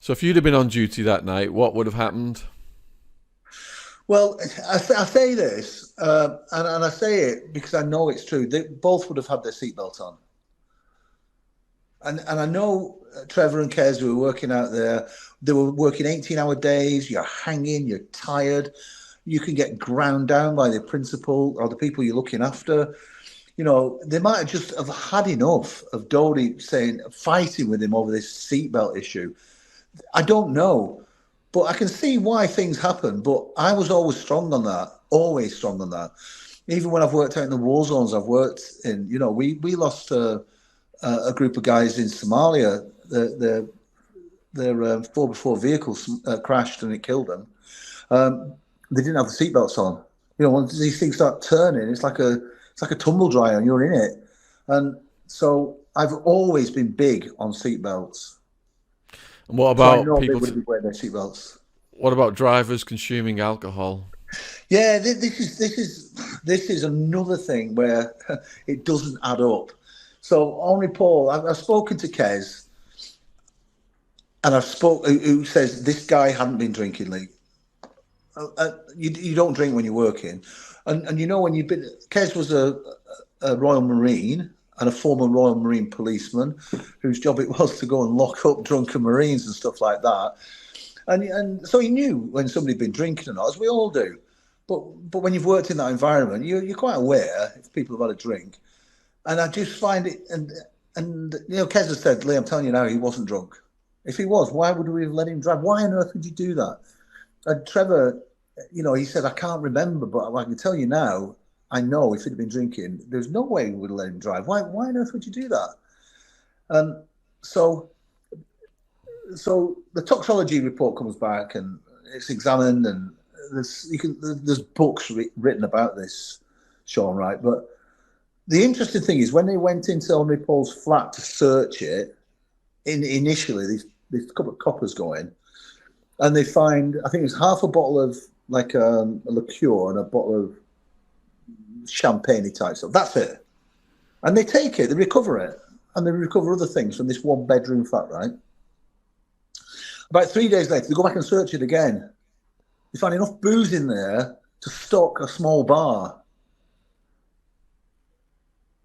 So if you'd have been on duty that night, what would have happened? Well, I say this, and I say it because I know it's true. They both would have had their seatbelt on. And I know Trevor and Kez who were working out there, they were working 18-hour days. You're hanging, you're tired. You can get ground down by the principal or the people you're looking after. They might have just have had enough of Dodie fighting with him over this seatbelt issue. I don't know, but I can see why things happen. But I was always strong on that, always strong on that. Even when I've worked out in the war zones I've worked in, we lost a group of guys in Somalia. Their 4x4 vehicles crashed and it killed them. They didn't have the seatbelts on. Once these things start turning, it's like a tumble dryer and you're in it. And so I've always been big on seatbelts. And what So I about know they people? would be wearing their seatbelts. What about drivers consuming alcohol? Yeah, this is another thing where it doesn't add up. So Henri Paul, I've spoken to Kez, and who says this guy hadn't been drinking, Lee. You don't drink when you're working, and when you've been. Kez was a Royal Marine and a former Royal Marine policeman, whose job it was to go and lock up drunken Marines and stuff like that. And so he knew when somebody had been drinking or not, as we all do. But when you've worked in that environment, you're quite aware if people have had a drink. And I just find it, and Kez has said, Lee, I'm telling you now, he wasn't drunk. If he was, why would we have let him drive? Why on earth would you do that? And Trevor, he said, I can't remember, but I can tell you now, I know if he'd been drinking, there's no way we would have let him drive. Why on earth would you do that? Um, so the toxicology report comes back and it's examined, and there's books written about this, Sean, right? But the interesting thing is when they went into Henri Paul's flat to search it, initially these couple of coppers go in, and they find, I think it's half a bottle of like a liqueur and a bottle of champagne type stuff. That's it. And they take it, they recover it, and they recover other things from this one bedroom flat, right? About 3 days later, they go back and search it again. They find enough booze in there to stock a small bar.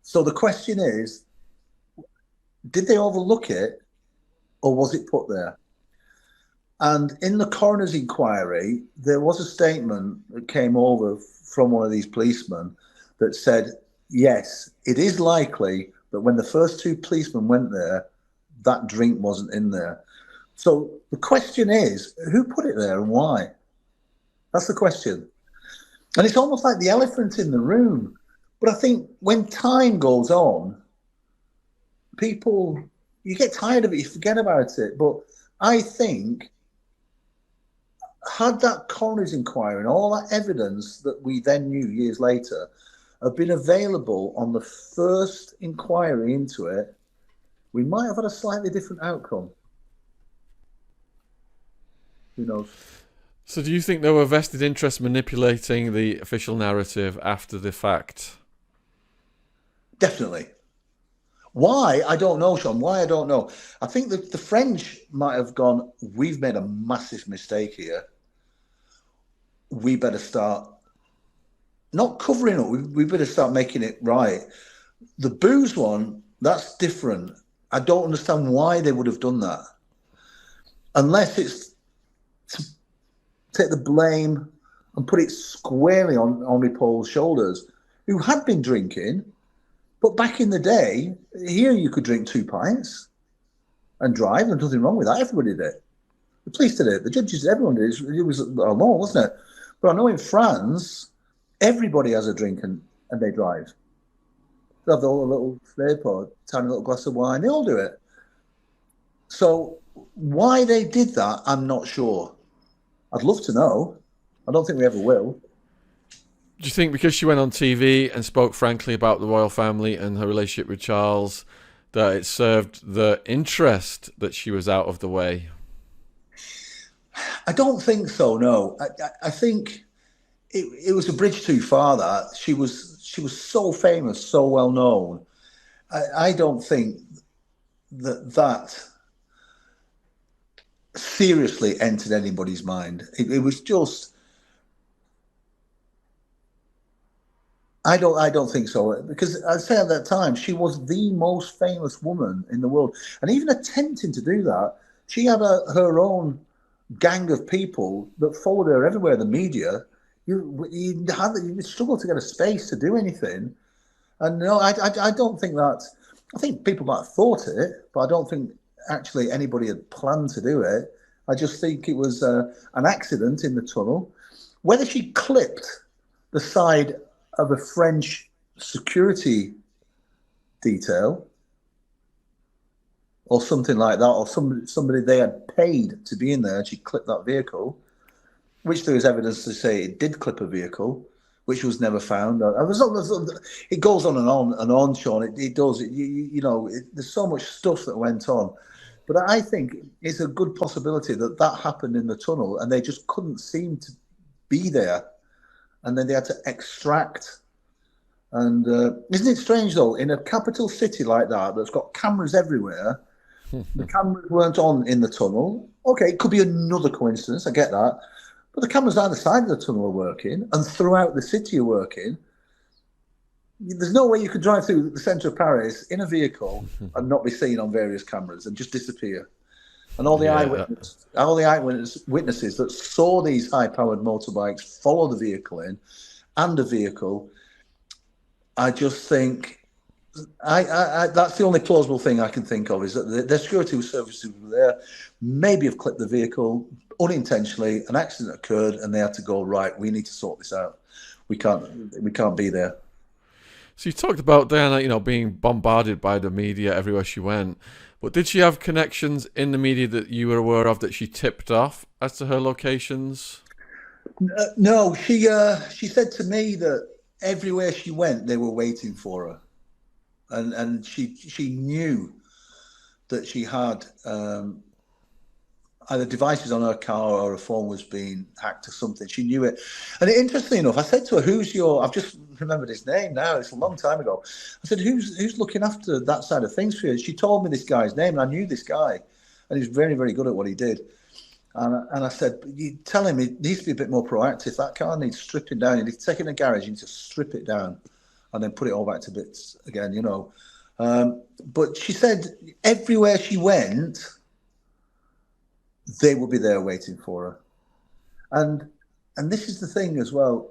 So the question is, did they overlook it or was it put there? And in the coroner's inquiry, there was a statement that came over from one of these policemen that said, yes, it is likely that when the first two policemen went there, that drink wasn't in there. So the question is, who put it there and why? That's the question. And it's almost like the elephant in the room. But I think when time goes on, you get tired of it, you forget about it. But I think, had that coroner's inquiry and all that evidence that we then knew years later have been available on the first inquiry into it, we might have had a slightly different outcome. Who knows? So do you think there were vested interests manipulating the official narrative after the fact? Definitely. Why? I don't know, Sean. Why? I don't know. I think that the French might have gone, we've made a massive mistake here. We better start not covering up. We better start making it right. The booze one, that's different. I don't understand why they would have done that. Unless it's to take the blame and put it squarely on Henri Paul's shoulders, who had been drinking. But back in the day, here you could drink 2 pints and drive. There's nothing wrong with that. Everybody did it. The police did it. The judges, everyone did it. It was a law, wasn't it? But I know in France, everybody has a drink and they drive. They have the little flip or tiny little glass of wine. They all do it. So why they did that, I'm not sure. I'd love to know. I don't think we ever will. Do you think because she went on TV and spoke frankly about the royal family and her relationship with Charles, that it served the interest that she was out of the way? I don't think so. No, I think it was a bridge too far. That she was so famous, so well known. I don't think that seriously entered anybody's mind. It was just, I don't think so, because I'd say at that time she was the most famous woman in the world, and even attempting to do that, she had her own gang of people that followed her everywhere. The media, you struggle to get a space to do anything, and no, I don't think that. I think people might have thought it, but I don't think actually anybody had planned to do it. I just think it was an accident in the tunnel. Whether she clipped the side of a French security detail or something like that, or somebody they had paid to be in there, and she clipped that vehicle, which there is evidence to say it did clip a vehicle, which was never found. It goes on and on, Sean. It does. There's so much stuff that went on. But I think it's a good possibility that happened in the tunnel, and they just couldn't seem to be there. And then they had to extract. And isn't it strange, though, in a capital city like that, that's got cameras everywhere, the cameras weren't on in the tunnel. Okay, it could be another coincidence, I get that. But the cameras either side of the tunnel are working, and throughout the city are working. There's no way you could drive through the centre of Paris in a vehicle and not be seen on various cameras and just disappear. And all the eyewitnesses that saw these high-powered motorbikes follow the vehicle in, and a vehicle, I just think that's the only plausible thing I can think of, is that the security services were there, maybe have clipped the vehicle unintentionally, an accident occurred, and they had to go, right, we need to sort this out. We can't be there. So you talked about Diana, being bombarded by the media everywhere she went. But did she have connections in the media that you were aware of that she tipped off as to her locations? No, she said to me that everywhere she went, they were waiting for her, and she knew that she had either devices on her car or her phone was being hacked or something. She knew it. And interestingly enough, I said to her, I've just remembered his name now, it's a long time ago. I said, who's looking after that side of things for you? She told me this guy's name, and I knew this guy, and he was very, very good at what he did. And I said, you tell him he needs to be a bit more proactive. That car needs stripping down. You need to take it in a garage, you need to strip it down and then put it all back to bits again, But she said everywhere she went, they would be there waiting for her. And this is the thing as well.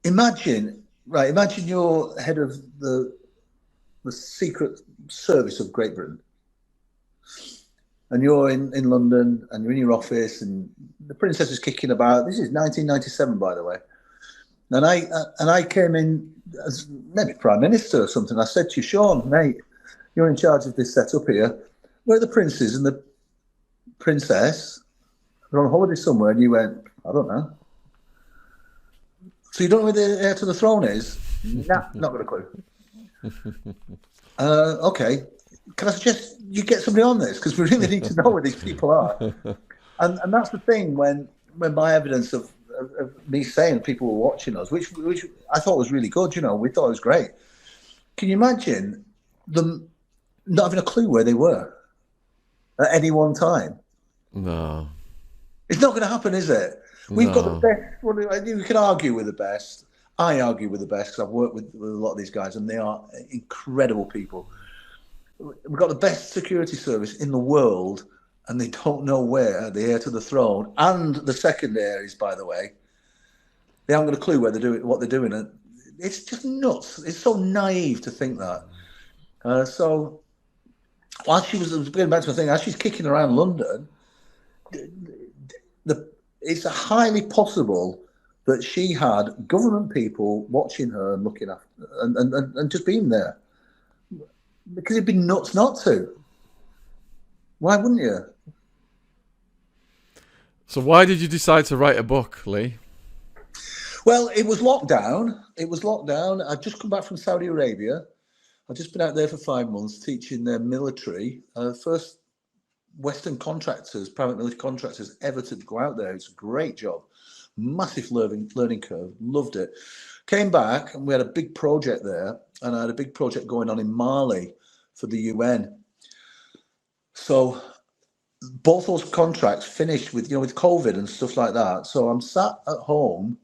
Imagine you're head of the Secret Service of Great Britain, and you're in London, and you're in your office, and the princess is kicking about. This is 1997, by the way. And I came in as maybe Prime Minister or something. I said to you, Sean, mate, you're in charge of this setup here. Where are the princes and the princess? They're on holiday somewhere. And you went, I don't know. So you don't know where the heir to the throne is? Nah, not got a clue. Okay. Can I suggest you get somebody on this? Because we really need to know where these people are. And that's the thing when my evidence of me saying people were watching us, which I thought was really good, we thought it was great. Can you imagine them not having a clue where they were at any one time? No. It's not going to happen, is it? We've got the best. Well, you can argue with the best. I argue with the best because I've worked with a lot of these guys, and they are incredible people. We've got the best security service in the world, and they don't know where the heir to the throne and the second heir is, by the way. They haven't got a clue where they're doing, what they're doing. And it's just nuts. It's so naive to think that. So while she was getting back to the thing, as she's kicking around London, it's highly possible that she had government people watching her and looking after her and just being there. Because it'd be nuts not to. Why wouldn't you? So why did you decide to write a book, Lee? Well, it was lockdown. I'd just come back from Saudi Arabia. I'd just been out there for 5 months teaching their military. First Western contractors, private military contractors ever to go out there. It's a great job. Massive learning curve. Loved it. Came back and we had a big project there. And I had a big project going on in Mali for the UN. So both those contracts finished with, with COVID and stuff like that. So I'm sat at home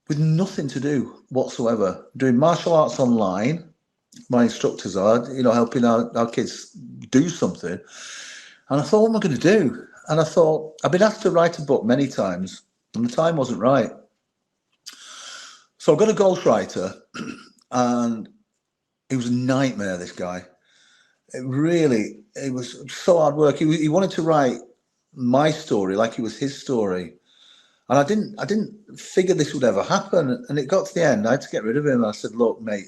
with nothing to do whatsoever, doing martial arts online. My instructors are, helping our kids do something. And I thought, what am I going to do? And I thought, I've been asked to write a book many times, and the time wasn't right. So I got a ghostwriter, and it was a nightmare, this guy. It was so hard work. He wanted to write my story like it was his story. And I didn't figure this would ever happen. And it got to the end. I had to get rid of him. I said, look, mate,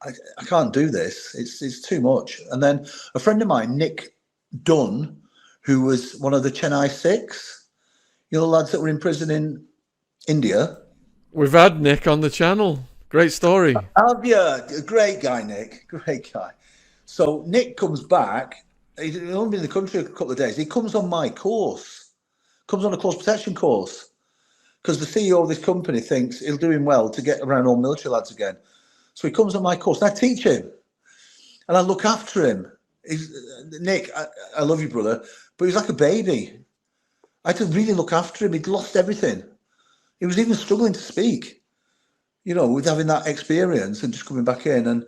I can't do this. It's too much. And then a friend of mine, Nick Dunn, who was one of the Chennai Six, the lads that were in prison in India. We've had Nick on the channel. Great story. Yeah, great guy, Nick. Great guy. So Nick comes back. He's only been in the country a couple of days. He comes on my course, comes on a close protection course, because the CEO of this company thinks he'll do him well to get around all military lads again. So he comes on my course, and I teach him, and I look after him. Nick, I love you, brother, but he's like a baby. I had to really look after him. He'd lost everything. He was even struggling to speak, with having that experience and just coming back in. And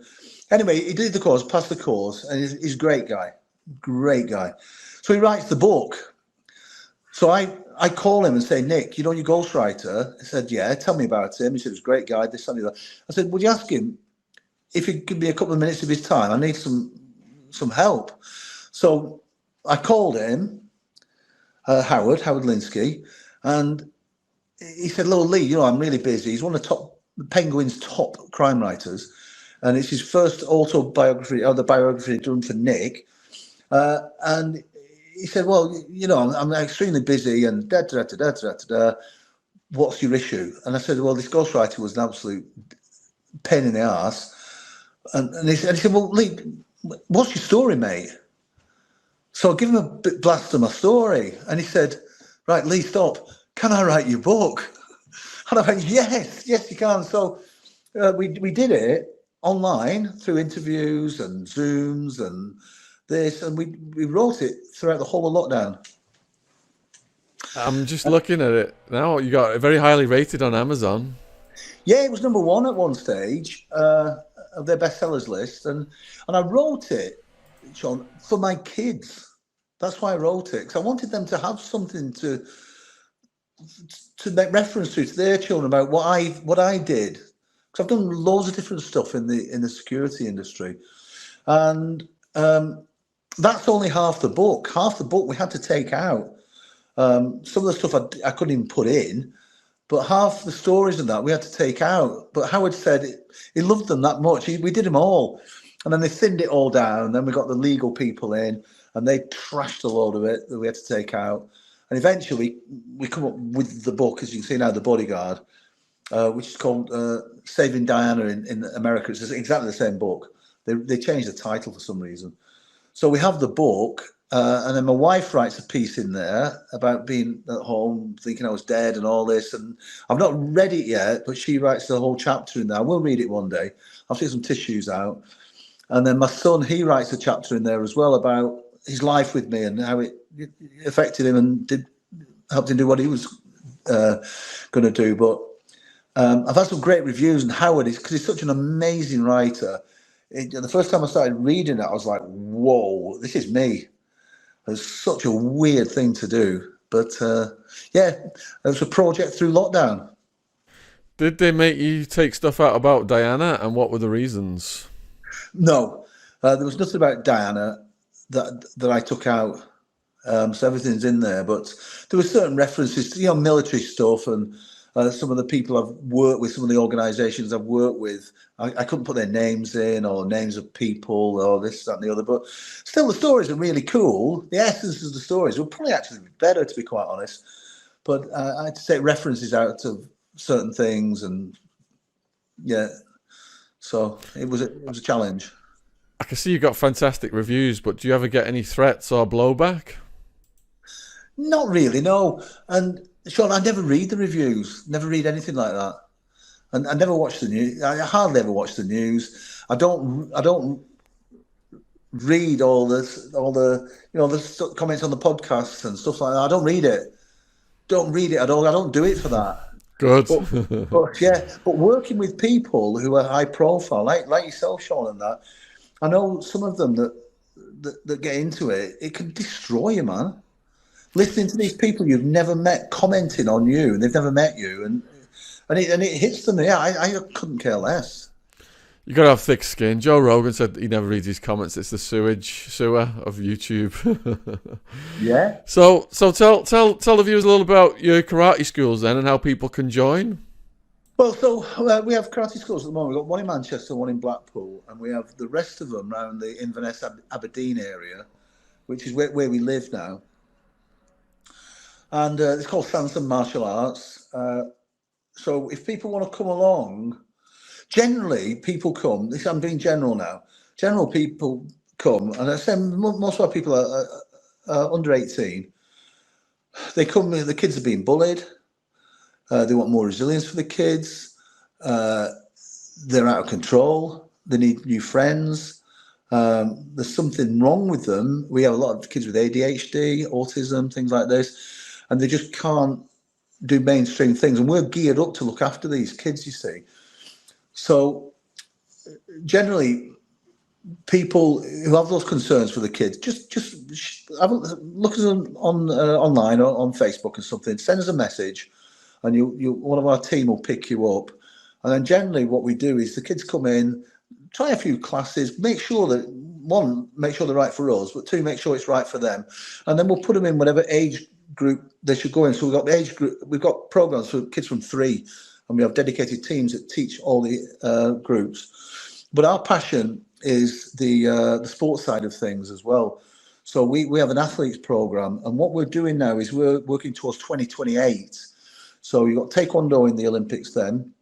anyway, he did the course, passed the course, and he's a great guy. Great guy. So he writes the book. So I call him and say, Nick, your ghostwriter? He said, yeah, tell me about him. He said, he was a great guy, this, and that. I said, would you ask him if he'd give me a couple of minutes of his time? I need some help. So I called him, Howard Linsky, and he said, "Little Lee, I'm really busy." He's one of the Penguin's top crime writers, and it's his first autobiography, or the biography done for Nick. And he said, "Well, I'm extremely busy, and what's your issue?" And I said, "Well, this ghostwriter was an absolute pain in the ass." And he said, "Well, Lee, what's your story, mate?" So I give him a bit blast of my story, and he said, "Right, Lee, stop. Can I write your book?" And I went, yes, you can. So we did it online through interviews and Zooms and this, and we wrote it throughout the whole of lockdown. I'm just looking at it now. You got it very highly rated on Amazon. Yeah, it was number one at one stage of their bestsellers list, and I wrote it, Sean, for my kids. That's why I wrote it, because I wanted them to have something to make reference to their children about what I did, because I've done loads of different stuff in the security industry, and that's only half the book. Half the book we had to take out. Some of the stuff I couldn't even put in, but half the stories and that we had to take out. But Howard said he loved them that much. We did them all, and then they thinned it all down. Then we got the legal people in, and they trashed a load of it that we had to take out. And eventually, we come up with the book, as you can see now, The Bodyguard, which is called Saving Diana in America. It's exactly the same book. They changed the title for some reason. So we have the book, and then my wife writes a piece in there about being at home, thinking I was dead and all this. And I've not read it yet, but she writes the whole chapter in there. I will read it one day. I'll take some tissues out. And then my son, he writes a chapter in there as well about his life with me and how it affected him and helped him do what he was going to do. But I've had some great reviews, and Howard is, because he's such an amazing writer. The first time I started reading it, I was like, whoa, this is me. It's such a weird thing to do. But yeah, it was a project through lockdown. Did they make you take stuff out about Diana, and what were the reasons? No, there was nothing about Diana that I took out. So everything's in there, but there were certain references to military stuff, and some of the people I've worked with, some of the organisations I've worked with, I couldn't put their names in, or names of people, or this, that, and the other. But still, the stories are really cool. The essence of the stories would probably actually be better, to be quite honest. But I had to take references out of certain things, and yeah, so it was a challenge. I can see you got fantastic reviews, but do you ever get any threats or blowback? Not really, no. And Sean, I never read the reviews, never read anything like that. And I never watch the news. I hardly ever watch the news. I don't read all the comments on the podcasts and stuff like that. I don't read it. Don't read it at all. I don't do it for that. Good. But working with people who are high profile, like yourself, Sean, and that, I know some of them that get into it. It can destroy you, man. Listening to these people you've never met commenting on you, and they've never met you, and it hits them. Yeah, I couldn't care less. You got to have thick skin. Joe Rogan said he never reads his comments. It's the sewer of YouTube. Yeah. So tell the viewers a little about your karate schools then, and how people can join. Well, we have karate schools at the moment. We've got one in Manchester, one in Blackpool, and we have the rest of them around the Inverness, Aberdeen area, which is where we live now. And it's called Sansum Martial Arts. So if people want to come along, generally people come. I'm being general now. General people come, and I say most of our people are under 18. They come. The kids are being bullied. They want more resilience for the kids. They're out of control. They need new friends. There's something wrong with them. We have a lot of kids with ADHD, autism, things like this, and they just can't do mainstream things. And we're geared up to look after these kids, you see. So generally, people who have those concerns for the kids, just have a look at them on online or on Facebook or something. Send us a message, and one of our team will pick you up. And then generally, what we do is the kids come in, try a few classes, make sure that make sure they're right for us, but two, make sure it's right for them, and then we'll put them in whatever age group they should go in. So we've got the age group, we've got programs for kids from 3, and we have dedicated teams that teach all the groups. But our passion is the sports side of things as well. So we have an athletes program, and what we're doing now is we're working towards 2028. So you've got Taekwondo in the Olympics then.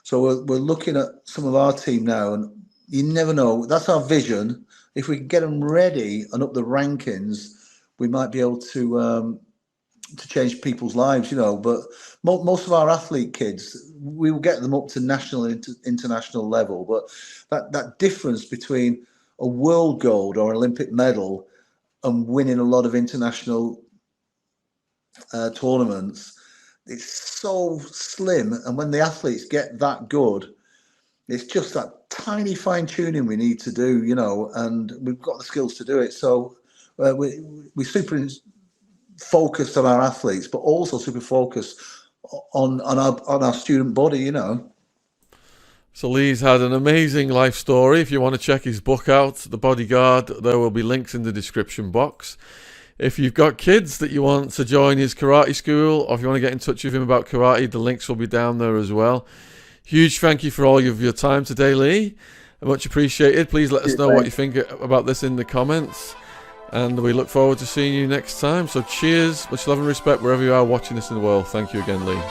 So we're looking at some of our team now, and you never know. That's our vision. If we can get them ready and up the rankings, we might be able to change people's lives, you know. But most of our athlete kids, we will get them up to national and international level. But that difference between a world gold or an Olympic medal and winning a lot of international tournaments, it's so slim. And when the athletes get that good, it's just that tiny fine tuning we need to do, you know, and we've got the skills to do it. So we super focused on our athletes, but also super focused on our student body, you know. So Lee's had an amazing life story. If you want to check his book out, The Bodyguard, there will be links in the description box. If you've got kids that you want to join his karate school, or if you want to get in touch with him about karate, the links will be down there as well. Huge thank you for all of your time today, Lee. Much appreciated. Please let us know what you think about this in the comments. And we look forward to seeing you next time. So cheers, much love and respect wherever you are watching this in the world. Thank you again, Lee.